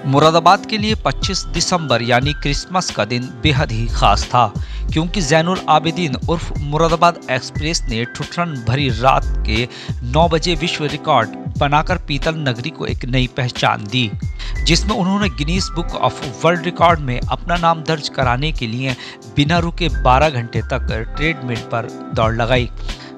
मुरादाबाद के लिए 25 दिसंबर यानी क्रिसमस का दिन बेहद ही खास था, क्योंकि जैनुल आबिदीन उर्फ मुरादाबाद एक्सप्रेस ने ठुठन भरी रात के 9 बजे विश्व रिकॉर्ड बनाकर पीतल नगरी को एक नई पहचान दी, जिसमें उन्होंने Guinness book of world record में अपना नाम दर्ज कराने के लिए बिना रुके 12 घंटे तक ट्रेडमिल पर दौड़ लगाई।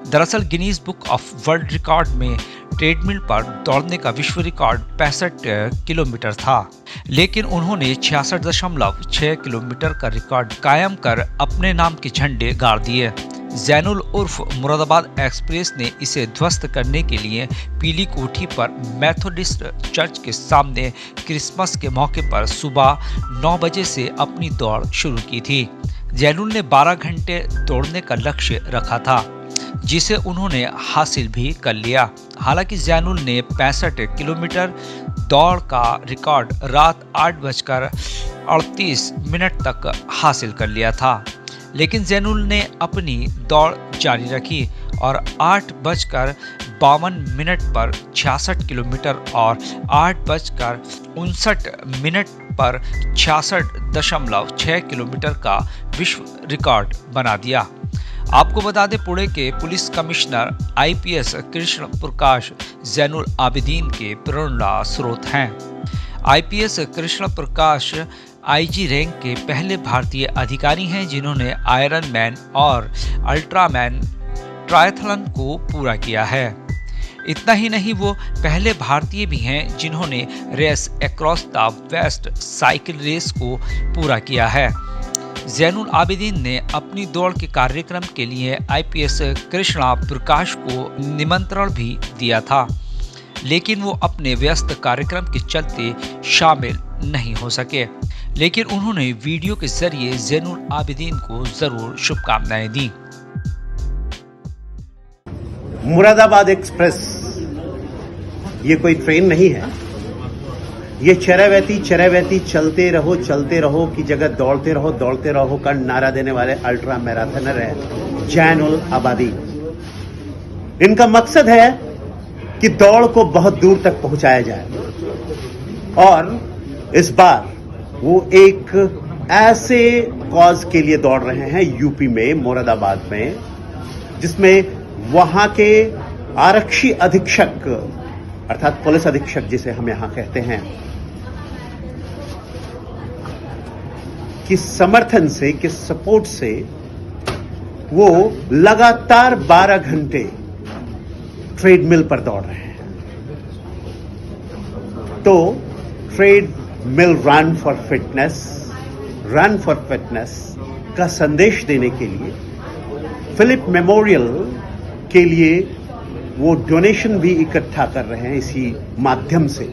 दरअसल Guinness book of world record में ट्रेडमिल पर दौड़ने का विश्व रिकॉर्ड 65 किलोमीटर था, लेकिन उन्होंने 66.6 किलोमीटर का रिकॉर्ड कायम कर अपने नाम के झंडे गाड़ दिए। जैनुल उर्फ मुरादाबाद एक्सप्रेस ने इसे ध्वस्त करने के लिए पीली कोठी पर मेथोडिस्ट चर्च के सामने क्रिसमस के मौके पर सुबह 9 बजे से अपनी दौड़ शुरू की थी। जैनुल ने 12 घंटे दौड़ने का लक्ष्य रखा था, जिसे उन्होंने हासिल भी कर लिया। हालांकि जैनुल ने 65 किलोमीटर दौड़ का रिकॉर्ड रात 8:38 तक हासिल कर लिया था, लेकिन जैनुल ने अपनी दौड़ जारी रखी और 8:52 पर 66 किलोमीटर और 8:59 पर 66.6 किलोमीटर का विश्व रिकॉर्ड बना दिया। आपको बता दें, पुणे के police commissioner IPS Krishna Prakash Zainul Abidin के प्रेरणा स्रोत हैं। IPS Krishna Prakash IG rank के पहले भारतीय अधिकारी हैं जिन्होंने आयरन मैन और अल्ट्रामैन ट्रायथलन को पूरा किया है। इतना ही नहीं, वो पहले भारतीय भी हैं जिन्होंने Race Across the West cycle race को पूरा किया है। जैनुल आबिदीन ने अपनी दौड़ के कार्यक्रम के लिए आईपीएस कृष्णा प्रकाश को निमंत्रण भी दिया था, लेकिन वो अपने व्यस्त कार्यक्रम के चलते शामिल नहीं हो सके। लेकिन उन्होंने वीडियो के जरिए जैनुल आबिदीन को जरूर शुभकामनाएं दी। मुरादाबाद एक्सप्रेस ये कोई ट्रेन नहीं है, ये चरैवती चलते रहो की जगह दौड़ते रहो का नारा देने वाले अल्ट्रा मैराथनर है जैनुल आबिदीन। इनका मकसद है कि दौड़ को बहुत दूर तक पहुंचाया जाए, और इस बार वो एक ऐसे कॉज के लिए दौड़ रहे हैं यूपी में, मुरादाबाद में, जिसमें वहां के आरक्षी अधीक्षक अर्थात पुलिस अधीक्षक जिसे हम यहां कहते हैं, कि समर्थन से, कि सपोर्ट से वो लगातार 12 घंटे ट्रेडमिल पर दौड़ रहे हैं। तो ट्रेडमिल रन फॉर फिटनेस का संदेश देने के लिए फिलिप मेमोरियल के लिए वो डोनेशन भी इकट्ठा कर रहे हैं इसी माध्यम से।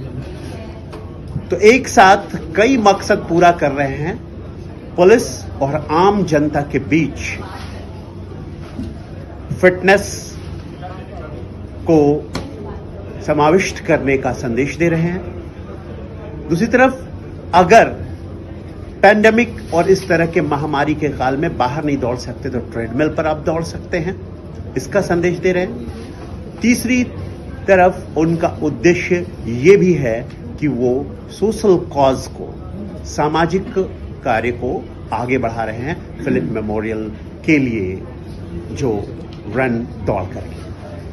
तो एक साथ कई मकसद पूरा कर रहे हैं। पुलिस और आम जनता के बीच फिटनेस को समाविष्ट करने का संदेश दे रहे हैं। दूसरी तरफ, अगर पैंडेमिक और इस तरह के महामारी के काल में बाहर नहीं दौड़ सकते तो ट्रेडमिल पर आप दौड़ सकते हैं, इसका संदेश दे रहे हैं। तीसरी तरफ उनका उद्देश्य ये भी है कि वो सोशल कॉज को, सामाजिक कार्य को आगे बढ़ा रहे हैं फिलिप मेमोरियल के लिए जो रन दौड़ करेंगे।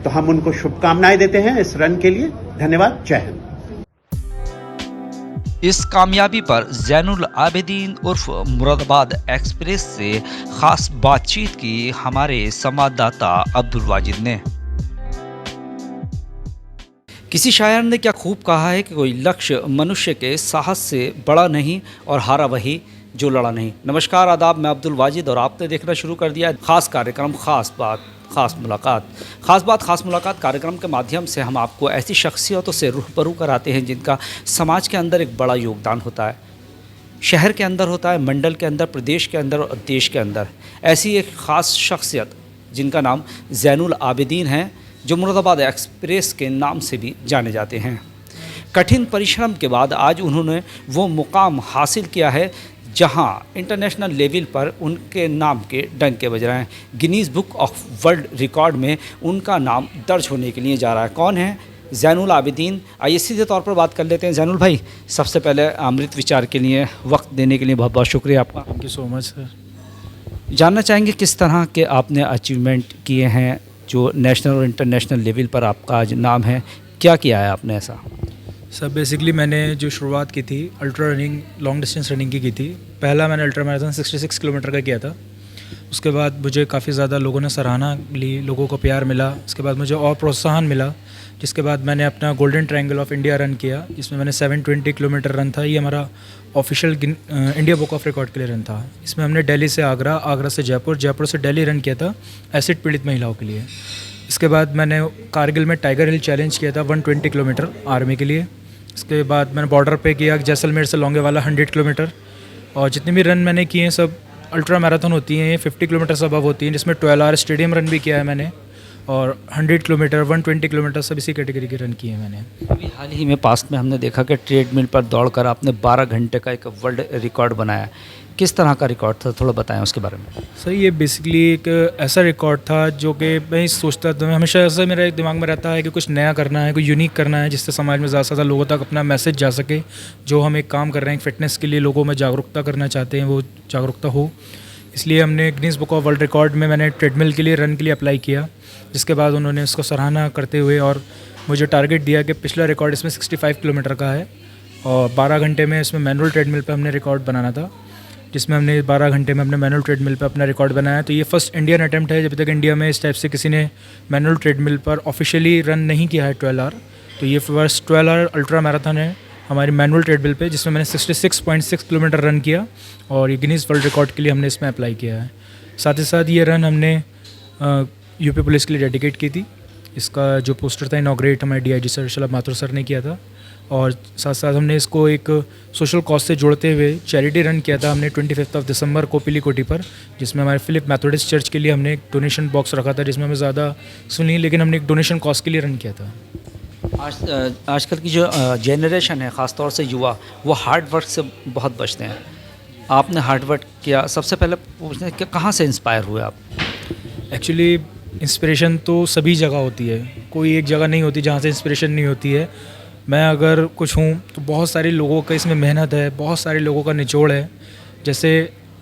तो हम उनको शुभकामनाएं देते हैं इस रन के लिए। धन्यवाद। जय हिंद। इस कामयाबी पर जैनुल आबिदीन उर्फ मुरादाबाद एक्सप्रेस से खास बातचीत की हमारे संवाददाता अब्दुल वाजिद ने। किसी शायर ने क्या खूब कहा है कि कोई लक्ष्य मनुष्य के साहस से बड़ा नहीं और हारा वही जो लड़ा नहीं। नमस्कार, आदाब, मैं अब्दुल वाजिद और आपने देखना शुरू कर दिया है खास कार्यक्रम खास बात खास मुलाकात कार्यक्रम के माध्यम से हम आपको ऐसी शख्सियतों से रूबरू कराते हैं जिनका समाज के अंदर एक बड़ा योगदान होता है, शहर के अंदर होता है, मंडल के अंदर, प्रदेश के अंदर और देश के अंदर। ऐसी एक ख़ास शख्सियत जिनका नाम जैनुल आबिदीन है, जो मुरादाबाद एक्सप्रेस के नाम से भी जाने जाते हैं। कठिन परिश्रम के बाद आज उन्होंने वो मुकाम हासिल किया है जहां इंटरनेशनल लेवल पर उनके नाम के डंके बज रहे हैं। Guinness book of world record में उनका नाम दर्ज होने के लिए जा रहा है। कौन है जैनुल आबिदीन। आइए सीधे तौर पर बात कर लेते हैं। जैनुल भाई, सबसे पहले अमृत विचार के लिए वक्त देने के लिए बहुत बहुत शुक्रिया आपका। Thank you so much sir. जानना चाहेंगे किस तरह के आपने अचीवमेंट किए हैं जो नेशनल और इंटरनेशनल लेवल पर आपका आज नाम है, क्या किया है आपने ऐसा? सर बेसिकली मैंने जो शुरुआत की थी ultra running, long distance running की थी। पहला मैंने अल्ट्रा मैराथन 66 किलोमीटर का किया था। उसके बाद मुझे काफ़ी ज़्यादा लोगों ने सराहना ली, लोगों को प्यार मिला। उसके बाद मुझे और प्रोत्साहन मिला, जिसके बाद मैंने अपना golden triangle of India run किया, जिसमें मैंने 720 किलोमीटर रन था। ये हमारा official India book of record के लिए रन था। इसमें हमने दिल्ली से आगरा, आगरा से जयपुर, जयपुर से दिल्ली रन किया था एसिड पीड़ित महिलाओं के लिए। इसके बाद मैंने कारगिल में टाइगर हिल चैलेंज किया था 120 किलोमीटर आर्मी के लिए। इसके बाद मैंने बॉर्डर पे किया जैसलमेर से लोंगेवाला 100 किलोमीटर। और जितने भी रन मैंने किए हैं सब अल्ट्रा मैराथन होती हैं, ये 50 किलोमीटर से अबव होती हैं, जिसमें 12 आवर स्टेडियम रन भी किया है मैंने। और 100 किलोमीटर, 120 किलोमीटर सब इसी कैटेगरी के रन किए हैं मैंने। अभी हाल ही में पास्ट में हमने देखा कि ट्रेडमिल पर दौड़कर आपने 12 घंटे का एक वर्ल्ड रिकॉर्ड बनाया। किस तरह का रिकॉर्ड था, थोड़ा बताएं उसके बारे में। सर ये बेसिकली एक ऐसा रिकॉर्ड था जो कि मैं सोचता था, हमेशा ऐसा मेरे दिमाग में रहता है कि कुछ नया करना है, कुछ यूनिक करना है, जिससे समाज में ज़्यादा से ज़्यादा लोगों तक अपना मैसेज जा सके। जो हम एक काम कर रहे हैं फिटनेस के लिए, लोगों में जागरूकता करना चाहते हैं, वो जागरूकता हो। इसलिए हमने Guinness book of world record में मैंने ट्रेडमिल के लिए रन के लिए अप्लाई किया, जिसके बाद उन्होंने उसको सराहना करते हुए और मुझे टारगेट दिया कि पिछला रिकॉर्ड इसमें 65 किलोमीटर का है और 12 घंटे में इसमें मैनुअल ट्रेडमिल पे हमने रिकॉर्ड बनाना था, जिसमें हमने 12 घंटे में अपने मैनुअल ट्रेडमिल पे अपना रिकॉर्ड बनाया। तो ये फर्स्ट इंडियन अटैम्प्ट है, जब तक इंडिया में इस टाइप से किसी ने मैनुअल ट्रेडमिल पर ऑफिशियली रन नहीं किया है 12 आवर। तो ये फर्स्ट 12 आवर अल्ट्रा मैराथन है हमारी मैनुअल ट्रेडमिल पे, जिसमें मैंने 66.6 किलोमीटर रन किया और ये गिनीज वर्ल्ड रिकॉर्ड के लिए हमने इसमें अप्लाई किया है। साथ ही साथ ये रन हमने यूपी पुलिस के लिए डेडिकेट की थी। इसका जो पोस्टर था इनॉग्रेट हमारे DIG सर शलभ माथुर सर ने किया था। और साथ साथ हमने इसको एक सोशल कॉज से जोड़ते हुए चैरिटी रन किया था हमने 25 दिसंबर को पिलीकोटी पर, जिसमें हमारे फिलिप मैथोडिस्ट चर्च के लिए हमने एक डोनेशन बॉक्स रखा था, जिसमें हमें ज़्यादा सुनी, लेकिन हमने एक डोनेशन कॉज के लिए रन किया था। आजकल की जो जनरेशन है, ख़ासतौर से युवा, वो हार्ड वर्क से बहुत बचते हैं। आपने हार्ड वर्क किया, सबसे पहले पूछते हैं कि कहाँ से इंस्पायर हुए आप? एक्चुअली इंस्पिरेशन तो सभी जगह होती है, कोई एक जगह नहीं होती जहाँ से इंस्पिरेशन नहीं होती है। मैं अगर कुछ हूँ तो बहुत सारे लोगों का इसमें मेहनत है, बहुत सारे लोगों का निचोड़ है। जैसे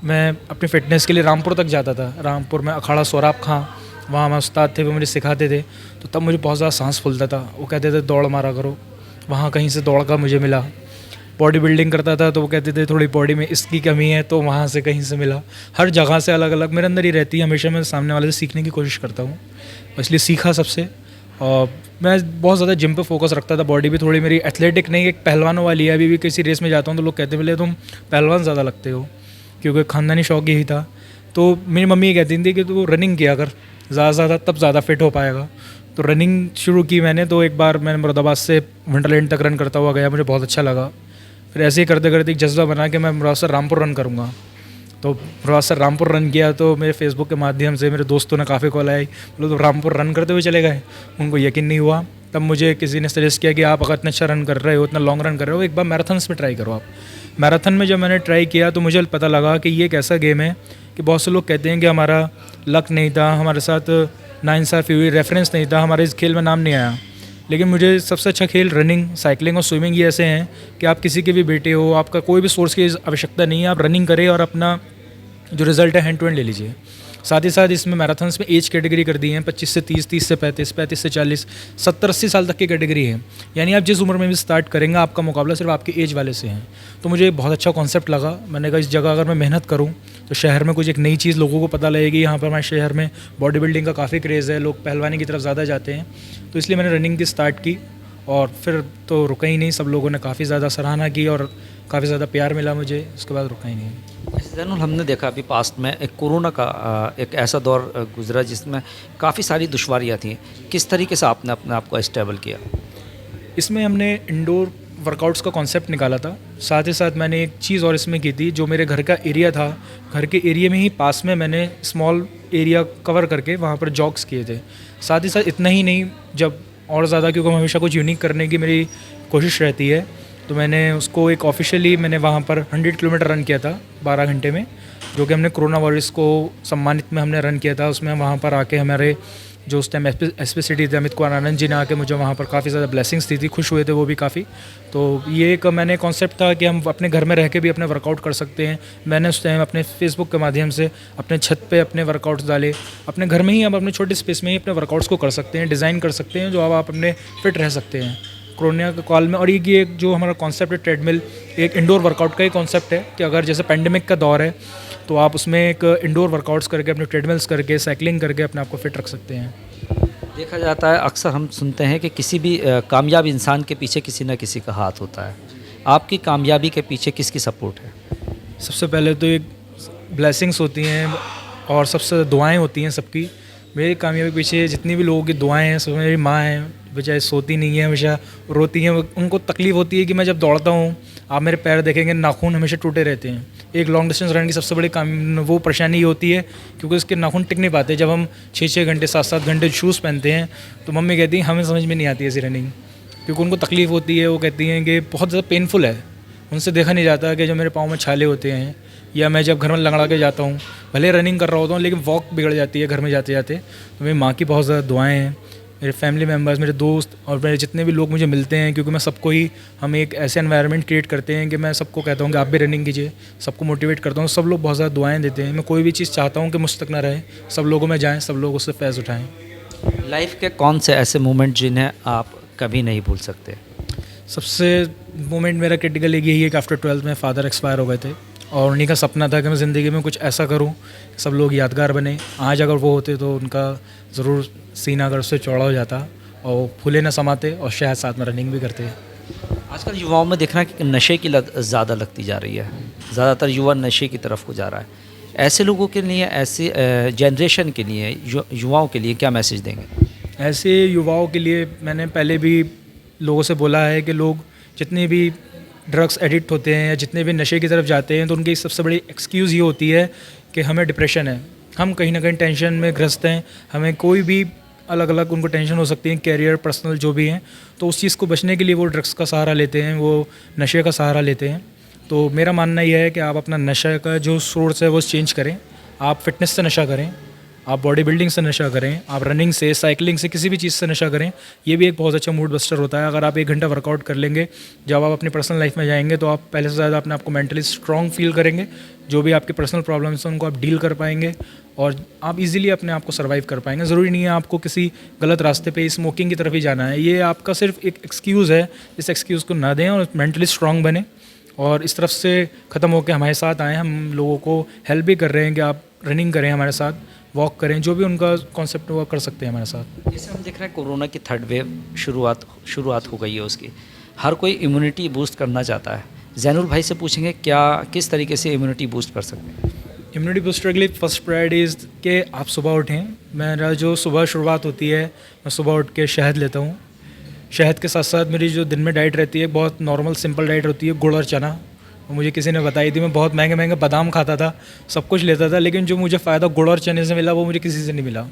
मैं अपनी फ़िटनेस के लिए रामपुर तक जाता था। रामपुर में अखाड़ा सौराब खां, वहाँ हमारे उस्ताद थे, वो मुझे सिखाते थे। तो तब मुझे बहुत ज़्यादा सांस फूलता था। वो कहते थे दौड़ मारा करो, वहाँ कहीं से दौड़ का मुझे मिला। बॉडी बिल्डिंग करता था तो वो कहते थे थोड़ी बॉडी में इसकी कमी है, तो वहाँ से कहीं से मिला। हर जगह से अलग अलग मेरे अंदर ही रहती है। हमेशा मैं सामने वाले से सीखने की कोशिश करता हूँ, इसलिए सीखा सबसे। और मैं बहुत ज़्यादा जिम पे फोकस रखता था। बॉडी भी थोड़ी मेरी एथलेटिक नहीं, एक पहलवानों वाली है। अभी भी किसी रेस में जाता हूँ तो लोग कहते बोले तुम पहलवान ज़्यादा लगते हो, क्योंकि ख़ानदानी शौक यही था। तो मेरी मम्मी ये कहती थी कि तू रनिंग किया कर ज़्यादा से ज़्यादा, तब ज़्यादा फिट हो पाएगा। तो रनिंग शुरू की मैंने। तो एक बार मैंने मुरादाबाद से वंडरलैंड तक रन करता हुआ गया, मुझे बहुत अच्छा लगा। फिर ऐसे ही करते करते एक जज्बा बना कि मैं मुराद से रामपुर रन करूँगा। तो मुराद से रामपुर रन किया। तो मेरे फेसबुक के माध्यम से मेरे दोस्तों ने काफ़ी कॉल आई, बोलो तो रामपुर रन करते हुए चले गए। उनको यकीन नहीं हुआ। तब मुझे किसी ने सजेस्ट किया कि आप अगर इतना अच्छा रन कर रहे हो, इतना लॉन्ग रन कर रहे हो, एक बार मैराथन्स में ट्राई करो आप। मैराथन में जब मैंने ट्राई किया तो मुझे पता लगा कि ये एक ऐसा गेम है कि बहुत से लोग कहते हैं कि हमारा लक नहीं था, हमारे साथ नाइंसाफ़ी हुई, रेफरेंस नहीं था, हमारे इस खेल में नाम नहीं आया। लेकिन मुझे सबसे अच्छा खेल रनिंग, साइकिलिंग और स्विमिंग ये ऐसे हैं कि आप किसी के भी बेटे हो, आपका कोई भी सोर्स की आवश्यकता नहीं है, आप रनिंग करें और अपना जो रिज़ल्ट है हैंड टू हैंड ले लीजिए। साथ ही साथ इसमें मैराथन्स में एज कैटेगरी कर दी है, 25 से 30, 30 से 35, 35 से 40, 70-80 साल तक की कैटेगरी है। यानी आप जिस उम्र में भी स्टार्ट करेंगे, आपका मुकाबला सिर्फ आपके एज वाले से है। तो मुझे बहुत अच्छा कॉन्सेप्ट लगा। मैंने कहा इस जगह अगर मैं मेहनत करूँ तो शहर में कुछ एक नई चीज़ लोगों को पता लगेगी। यहाँ पर हमारे शहर में बॉडी बिल्डिंग का काफ़ी क्रेज़ है, लोग पहलवानी की तरफ ज़्यादा जाते हैं। तो इसलिए मैंने रनिंग की स्टार्ट की और फिर तो रुका ही नहीं। सब लोगों ने काफ़ी ज़्यादा सराहना की और काफ़ी ज़्यादा प्यार मिला मुझे, उसके बाद रुका ही नहीं। जैनुल, हमने देखा अभी पास्ट में एक कोरोना का एक ऐसा दौर गुजरा जिसमें काफ़ी सारी दुश्वारियाँ थी। किस तरीके से आपने अपने आप को स्टेबल किया? इसमें हमने इंडोर वर्कआउट्स का कॉन्सेप्ट निकाला था। साथ ही साथ मैंने एक चीज़ और इसमें की थी, जो मेरे घर का एरिया था, घर के एरिया में ही पास में मैंने स्मॉल एरिया कवर करके वहाँ पर जॉग्स किए थे। साथ ही साथ इतना ही नहीं, जब और ज़्यादा, क्योंकि हमेशा कुछ यूनिक करने की मेरी कोशिश रहती है, तो मैंने उसको एक ऑफिशियली मैंने वहाँ पर 100 किलोमीटर रन किया था 12 घंटे में। जो कि हमने कोरोना वायरस को सम्मानित में हमने रन किया था। उसमें वहाँ पर आके हमारे जो उस टाइम एसपी सिटी थे अमित कुमार आनंद जी ने आके मुझे वहाँ पर काफ़ी ज़्यादा ब्लेसिंग्स दी थी, खुश हुए थे वो भी काफ़ी। तो ये एक मैंने कॉन्सेप्ट था कि हम अपने घर में रह के भी अपने वर्कआउट कर सकते हैं। मैंने उस टाइम अपने फेसबुक के माध्यम से अपने छत पे अपने वर्कआउट्स डाले। अपने घर में ही हम अपने छोटे स्पेस में ही अपने वर्कआउट्स को कर सकते हैं, डिज़ाइन कर सकते हैं, जो अब आप अपने फिट रह सकते हैं कोरोना के कॉल में। और ये एक जो हमारा कॉन्सेप्ट है ट्रेडमिल, एक इंडोर वर्कआउट का ही कॉन्सेप्ट है कि अगर जैसे पेंडेमिक का दौर है तो आप उसमें एक इंडोर वर्कआउट्स करके अपने ट्रेडमिल्स करके साइकिलिंग करके अपने आप को फिट रख सकते हैं। देखा जाता है, अक्सर हम सुनते हैं कि किसी भी कामयाब इंसान के पीछे किसी न किसी का हाथ होता है। आपकी कामयाबी के पीछे किसकी सपोर्ट है? सबसे पहले तो एक ब्लेसिंग्स होती हैं और सबसे दुआएं होती हैं सबकी। मेरी कामयाबी के पीछे जितनी भी लोगों की दुआएं हैं, सब मेरी माँ है, बेचारी सोती नहीं है, हमेशा रोती हैं। उनको तकलीफ़ होती है कि मैं जब दौड़ता हूँ, आप मेरे पैर देखेंगे नाखून हमेशा टूटे रहते हैं। एक लॉन्ग डिस्टेंस रन की सबसे बड़ी वो परेशानी ये होती है क्योंकि उसके नाखून टिक नहीं पाते। जब हम 6-6 घंटे 7-7 घंटे शूज़ पहनते हैं तो मम्मी कहती हैं हमें समझ में नहीं आती ऐसी रनिंग, क्योंकि उनको तकलीफ़ होती है। वो कहती हैं कि बहुत ज़्यादा पेनफुल है, उनसे देखा नहीं जाता कि जब मेरे पाँव में छाले होते हैं या मैं जब घर में लंगड़ा के जाता हूँ, भले रनिंग कर रहा होता हूँ लेकिन वॉक बिगड़ जाती है घर में जाते जाते। तो मेरी माँ की बहुत ज़्यादा दुआएं हैं, मेरे फैमिली मेम्बर्स, मेरे दोस्त और मेरे जितने भी लोग मुझे मिलते हैं, क्योंकि मैं सबको ही हम एक ऐसे एनवायरनमेंट क्रिएट करते हैं कि मैं सबको कहता हूँ कि आप भी रनिंग कीजिए, सबको मोटिवेट करता हूँ। सब लोग बहुत ज़्यादा दुआएं देते हैं। मैं कोई भी चीज़ चाहता हूँ कि मुझ तक ना रहे, सब लोगों में जाएँ, सब लोग उससे फैज़ उठाएँ। लाइफ के कौन से ऐसे मोमेंट जिन्हें आप कभी नहीं भूल सकते? सबसे मोमेंट मेरा क्रिटिकल एक यही है कि आफ्टर 12th में फ़ादर एक्सपायर हो गए थे और उन्हीं का सपना था कि मैं ज़िंदगी में कुछ ऐसा करूं कि सब लोग यादगार बने। आज अगर वो होते तो उनका ज़रूर सीना अगर उससे चौड़ा हो जाता और फूले ना समाते और शायद साथ में रनिंग भी करते। आजकल युवाओं में देखना कि नशे की लत ज़्यादा लगती जा रही है, ज़्यादातर युवा नशे की तरफ को जा रहा है। ऐसे लोगों के लिए, ऐसे जनरेशन के लिए, युवाओं के लिए क्या मैसेज देंगे? ऐसे युवाओं के लिए मैंने पहले भी लोगों से बोला है कि लोग जितने भी ड्रग्स एडिक्ट होते हैं या जितने भी नशे की तरफ जाते हैं तो उनकी सबसे बड़ी एक्सक्यूज़ ये होती है कि हमें डिप्रेशन है, हम कहीं ना कहीं टेंशन में ग्रस्त हैं, हमें कोई भी अलग अलग उनको टेंशन हो सकती है, कैरियर, पर्सनल जो भी हैं। तो उस चीज़ को बचने के लिए वो ड्रग्स का सहारा लेते हैं, वो नशे का सहारा लेते हैं। तो मेरा मानना यह है कि आप अपना नशे का जो सोर्स है वो चेंज करें। आप फिटनेस से नशा करें, आप बॉडी बिल्डिंग से नशा करें, आप रनिंग से, साइकिलिंग से, किसी भी चीज़ से नशा करें। ये भी एक बहुत अच्छा मूड बस्टर होता है। अगर आप 1 घंटा वर्कआउट कर लेंगे, जब आप अपनी पर्सनल लाइफ में जाएंगे तो आप पहले से ज़्यादा अपने आप को मेंटली स्ट्रॉन्ग फील करेंगे। जो भी आपके पर्सनल प्रॉब्लम्स हैं उनको आप डील कर पाएंगे और आप इजीली अपने आप को सर्वाइव कर पाएंगे। ज़रूरी नहीं है आपको किसी गलत रास्ते पे स्मोकिंग की तरफ ही जाना है। ये आपका सिर्फ एक एक्सक्यूज़ है, इस एक्सक्यूज़ को ना दें और मेंटली स्ट्रॉन्ग बने और इस तरफ से ख़त्म होकर हमारे साथ आएँ। हम लोगों को हेल्प भी कर रहे हैं कि आप रनिंग करें हमारे साथ, वॉक करें, जो भी उनका कॉन्सेप्ट वो कर सकते हैं हमारे साथ। जैसे हम देख रहे हैं कोरोना की 3rd वेव शुरुआत हो गई है उसकी, हर कोई इम्यूनिटी बूस्ट करना चाहता है। जैनुल भाई से पूछेंगे क्या किस तरीके से इम्यूनिटी बूस्ट कर सकते हैं? इम्यूनिटी बूस्टर के लिए फर्स्ट प्रायोरिटी इज़ कि आप सुबह उठें। मेरा जो सुबह शुरुआत होती है, मैं सुबह उठ के शहद लेता हूँ। शहद के साथ साथ मेरी जो दिन में डाइट रहती है बहुत नॉर्मल सिंपल डाइट होती है, गुड़ और चना। मुझे किसी ने बताई थी, मैं बहुत महंगे महंगे बादाम खाता था, सब कुछ लेता था, लेकिन जो मुझे फ़ायदा गुड़ और चने से मिला वो मुझे किसी से नहीं मिला।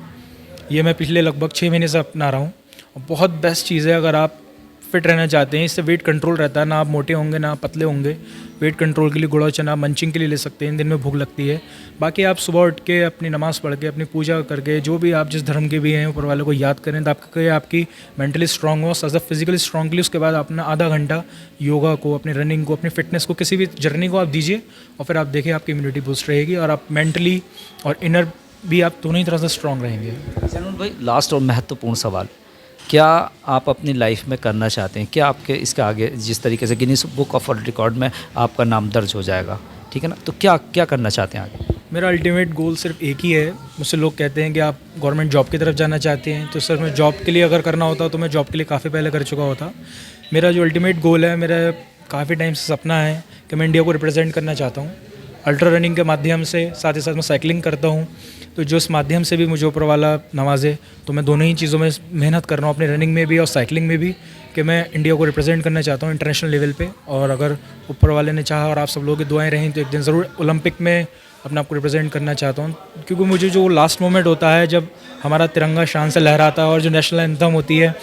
ये मैं पिछले लगभग 6 महीने से अपना रहा हूँ और बहुत बेस्ट चीज़ है। अगर आप फिट रहना चाहते हैं, इससे वेट कंट्रोल रहता है, ना आप मोटे होंगे ना आप पतले होंगे। वेट कंट्रोल के लिए गुड़ और चना मंचिंग के लिए ले सकते हैं, दिन में भूख लगती है। बाकी आप सुबह उठ के अपनी नमाज़ पढ़ के, अपनी पूजा करके, जो भी आप जिस धर्म के भी हैं ऊपर वाले को याद करें तो आपकी मेंटली स्ट्रांग हो, साथ फिजिकली स्ट्रांग के लिए। उसके बाद अपना आधा घंटा योगा को, अपनी रनिंग को, अपनी फिटनेस को, किसी भी जर्नी को आप दीजिए और फिर आप देखिए आपकी इम्यूनिटी बूस्ट रहेगी और आप मेंटली और इनर भी आप दोनों ही तरह से स्ट्रांग रहेंगे। जैनुल भाई, लास्ट और महत्वपूर्ण सवाल, क्या आप अपनी लाइफ में करना चाहते हैं? क्या आपके इसके आगे जिस तरीके से Guinness book of world record में आपका नाम दर्ज हो जाएगा, ठीक है ना, तो क्या करना चाहते हैं आगे? मेरा अल्टीमेट गोल सिर्फ एक ही है। मुझसे लोग कहते हैं कि आप गवर्नमेंट जॉब की तरफ जाना चाहते हैं, तो सर मैं जॉब के लिए अगर करना होता तो मैं जॉब के लिए काफ़ी पहले कर चुका होता। मेरा जो अल्टीमेट गोल है, मेरा काफ़ी टाइम से सपना है कि मैं इंडिया को रिप्रेजेंट करना चाहता हूँ अल्ट्रा रनिंग के माध्यम से। साथ ही साथ मैं साइकिलिंग करता हूँ, तो जो इस माध्यम से भी मुझे ऊपर वाला नवाजे, तो मैं दोनों ही चीज़ों में मेहनत कर रहा हूँ, अपनी रनिंग में भी और साइकिलिंग में भी, कि मैं इंडिया को रिप्रेजेंट करना चाहता हूँ इंटरनेशनल लेवल पे। और अगर ऊपर वाले ने चाहा और आप सब लोगों की दुआएं रहें तो एक दिन ज़रूर ओलंपिक में अपने आप को रिप्रेजेंट करना चाहता हूँ। क्योंकि मुझे जो लास्ट मोमेंट होता है जब हमारा तिरंगा शान से लहराता है और जो नेशनल एंथम होती है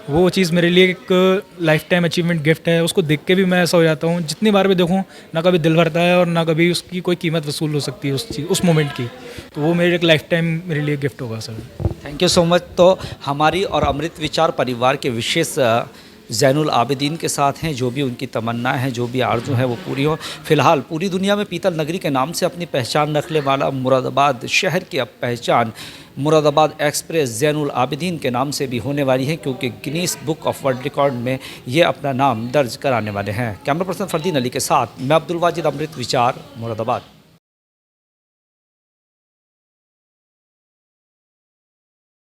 वो चीज़ मेरे लिए एक लाइफ टाइम अचीवमेंट गिफ्ट है। उसको देख के भी मैं ऐसा हो जाता हूँ, जितनी बार भी देखूँ ना कभी दिल भरता है और ना कभी उसकी कोई कीमत वसूल हो सकती है उस मोमेंट की। तो वो मेरे एक लाइफ टाइम मेरे लिए गिफ्ट होगा sir. Thank you so much. तो हमारी और अमृत विचार परिवार के विशेष ज़ैनुल आबिदीन के साथ हैं, जो भी उनकी तमन्ना है, जो भी आरज़ू है वो पूरी हो। फिलहाल पूरी दुनिया में पीतल नगरी के नाम से अपनी पहचान रखने वाला मुरादाबाद शहर की अब पहचान मुरादाबाद एक्सप्रेस ज़ैनुल आबिदीन के नाम से भी होने वाली है, क्योंकि Guinness book of world record में ये अपना नाम दर्ज कराने वाले हैं। कैमरा पर्सन फरदीन अली के साथ मैं अब्दुल वाजिद, अमृत विचार, मुरादाबाद।